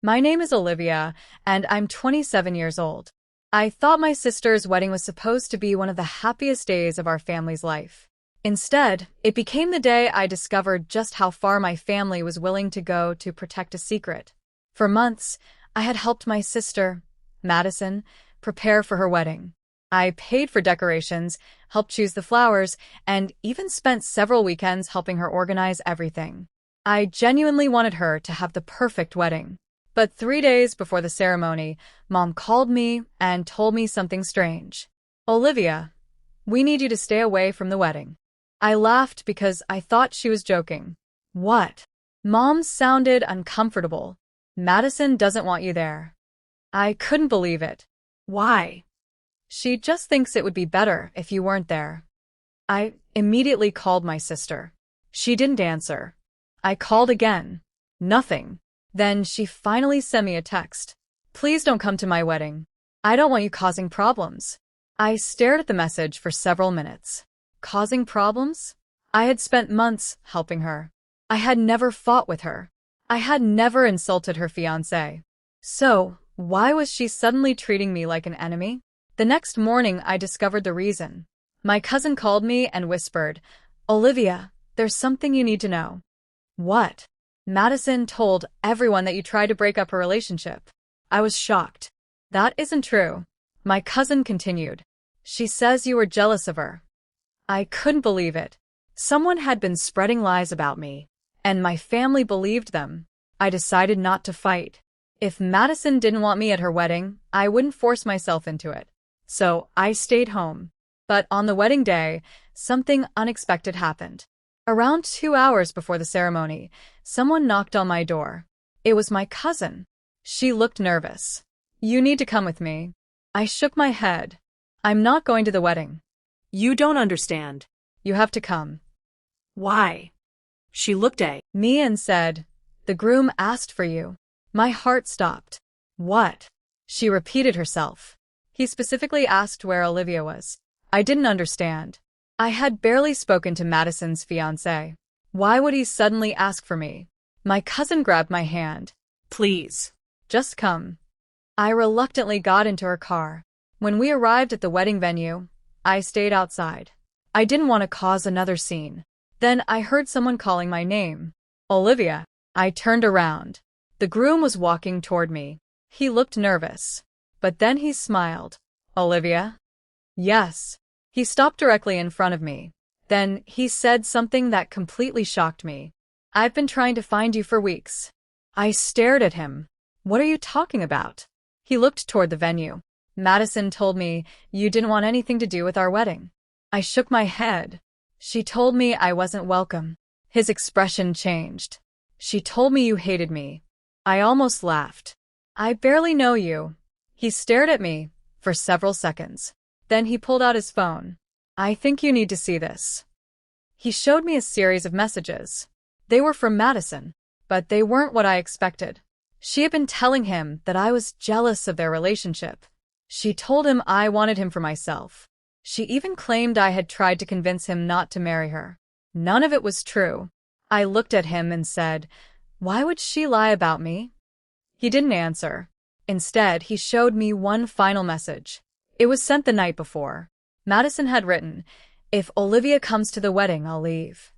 My name is Olivia, and I'm 27 years old. I thought my sister's wedding was supposed to be one of the happiest days of our family's life. Instead, it became the day I discovered just how far my family was willing to go to protect a secret. For months, I had helped my sister, Madison, prepare for her wedding. I paid for decorations, helped choose the flowers, and even spent several weekends helping her organize everything. I genuinely wanted her to have the perfect wedding. But 3 days before the ceremony, Mom called me and told me something strange. "Olivia, we need you to stay away from the wedding." I laughed because I thought she was joking. "What?" Mom sounded uncomfortable. "Madison doesn't want you there." I couldn't believe it. "Why?" "She just thinks it would be better if you weren't there." I immediately called my sister. She didn't answer. I called again. Nothing. Then she finally sent me a text. "Please don't come to my wedding. I don't want you causing problems." I stared at the message for several minutes. Causing problems? I had spent months helping her. I had never fought with her. I had never insulted her fiancé. So, why was she suddenly treating me like an enemy? The next morning, I discovered the reason. My cousin called me and whispered, "Olivia, there's something you need to know." "What?" "Madison told everyone that you tried to break up her relationship." I was shocked. "That isn't true." My cousin continued. "She says you were jealous of her." I couldn't believe it. Someone had been spreading lies about me, and my family believed them. I decided not to fight. If Madison didn't want me at her wedding, I wouldn't force myself into it. So I stayed home. But on the wedding day, something unexpected happened. Around 2 hours before the ceremony, someone knocked on my door. It was my cousin. She looked nervous. "You need to come with me." I shook my head. "I'm not going to the wedding." "You don't understand." "You have to come." "Why?" She looked at me and said, "The groom asked for you." My heart stopped. "What?" She repeated herself. "He specifically asked where Olivia was." I didn't understand. I had barely spoken to Madison's fiancé. Why would he suddenly ask for me? My cousin grabbed my hand. "Please. Just come." I reluctantly got into her car. When we arrived at the wedding venue, I stayed outside. I didn't want to cause another scene. Then I heard someone calling my name. "Olivia." I turned around. The groom was walking toward me. He looked nervous. But then he smiled. "Olivia?" "Yes." He stopped directly in front of me. Then he said something that completely shocked me. "I've been trying to find you for weeks." I stared at him. "What are you talking about?" He looked toward the venue. "Madison told me you didn't want anything to do with our wedding." I shook my head. "She told me I wasn't welcome." His expression changed. "She told me you hated me." I almost laughed. "I barely know you." He stared at me for several seconds. Then he pulled out his phone. "I think you need to see this." He showed me a series of messages. They were from Madison, but they weren't what I expected. She had been telling him that I was jealous of their relationship. She told him I wanted him for myself. She even claimed I had tried to convince him not to marry her. None of it was true. I looked at him and said, "Why would she lie about me?" He didn't answer. Instead, he showed me one final message. It was sent the night before. Madison had written, "If Olivia comes to the wedding, I'll leave."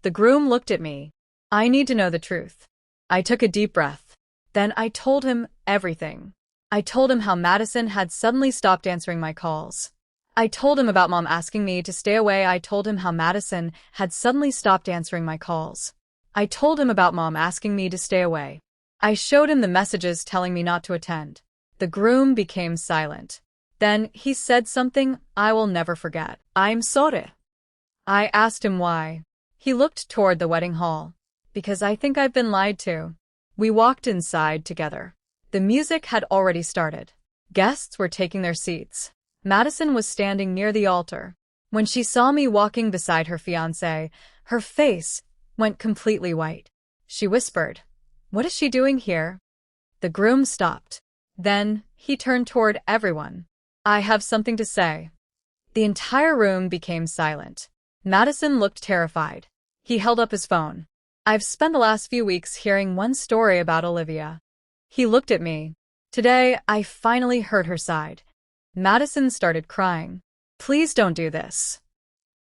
The groom looked at me. "I need to know the truth." I took a deep breath. Then I told him everything. I told him how Madison had suddenly stopped answering my calls. I told him about Mom asking me to stay away. I told him how Madison had suddenly stopped answering my calls. I told him about Mom asking me to stay away. I showed him the messages telling me not to attend. The groom became silent. Then he said something I will never forget. "I'm sorry." I asked him why. He looked toward the wedding hall. "Because I think I've been lied to." We walked inside together. The music had already started. Guests were taking their seats. Madison was standing near the altar. When she saw me walking beside her fiancé, her face went completely white. She whispered, "What is she doing here?" The groom stopped. Then he turned toward everyone. "I have something to say." The entire room became silent. Madison looked terrified. He held up his phone. "I've spent the last few weeks hearing one story about Olivia." He looked at me. Today, I finally heard her side. Madison started crying. Please don't do this.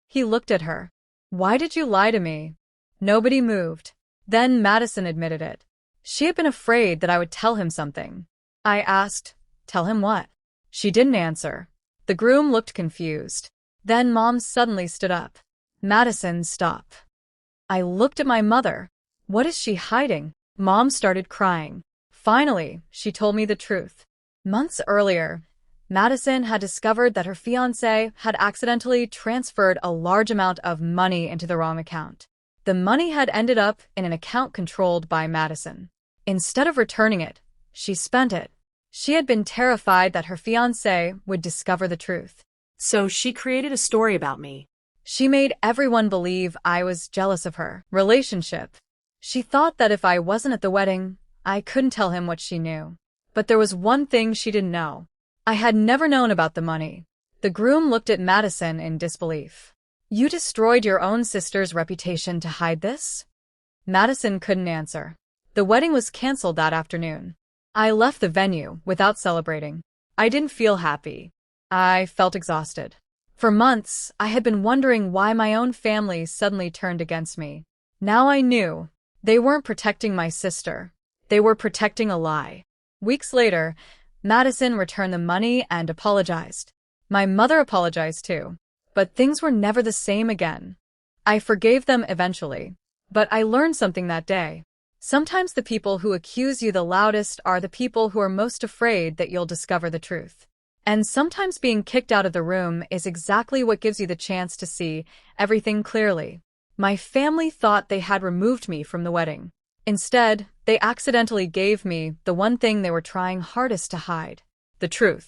He looked at her. Why did you lie to me? Nobody moved. Then Madison admitted it. She had been afraid that I would tell him something. I asked, tell him what? She didn't answer. The groom looked confused. Then Mom suddenly stood up. Madison, stop. I looked at my mother. What is she hiding? Mom started crying. Finally, she told me the truth. Months earlier, Madison had discovered that her fiancé had accidentally transferred a large amount of money into the wrong account. The money had ended up in an account controlled by Madison. Instead of returning it, she spent it. She had been terrified that her fiancé would discover the truth. So she created a story about me. She made everyone believe I was jealous of her relationship. She thought that if I wasn't at the wedding, I couldn't tell him what she knew. But there was one thing she didn't know. I had never known about the money. The groom looked at Madison in disbelief. You destroyed your own sister's reputation to hide this? Madison couldn't answer. The wedding was canceled that afternoon. I left the venue without celebrating. I didn't feel happy. I felt exhausted. For months, I had been wondering why my own family suddenly turned against me. Now I knew. They weren't protecting my sister. They were protecting a lie. Weeks later, Madison returned the money and apologized. My mother apologized too. But things were never the same again. I forgave them eventually. But I learned something that day. Sometimes the people who accuse you the loudest are the people who are most afraid that you'll discover the truth. And sometimes being kicked out of the room is exactly what gives you the chance to see everything clearly. My family thought they had removed me from the wedding. Instead, they accidentally gave me the one thing they were trying hardest to hide: the truth.